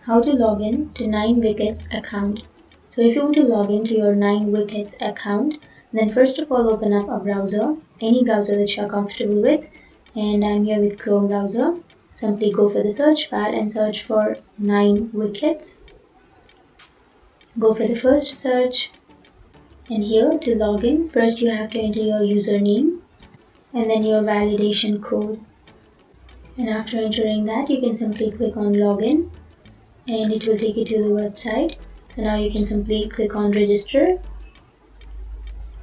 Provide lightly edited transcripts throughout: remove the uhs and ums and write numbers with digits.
how to log in to 9Wickets account. So if you want to log into your 9Wickets account, then first of all open up a browser, any browser that you are comfortable with, and I'm here with Chrome browser. Simply go for the search bar and search for 9Wickets. Go for the first search, and here to log in, first you have to enter your username and then your validation code. And after entering that, you can simply click on login and it will take you to the website. So now you can simply click on register,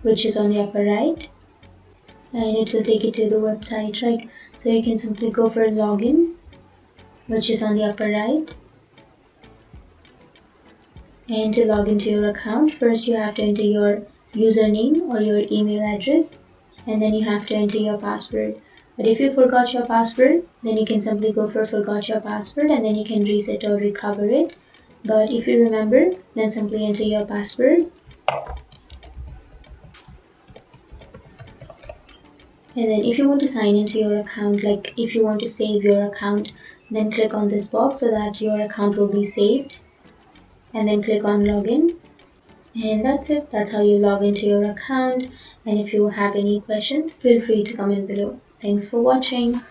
which is on the upper right, and it will take you to the website, right? So you can simply go for login, which is on the upper right. And to log into your account, first you have to enter your username or your email address, and then you have to enter your password. But if you forgot your password, then you can simply go for forgot your password and then you can reset or recover it. But if you remember, then simply enter your password. And then if you want to sign into your account, like if you want to save your account, then click on this box so that your account will be saved. And then click on login. And that's it. That's how you log into your account. And if you have any questions, feel free to comment below. Thanks for watching.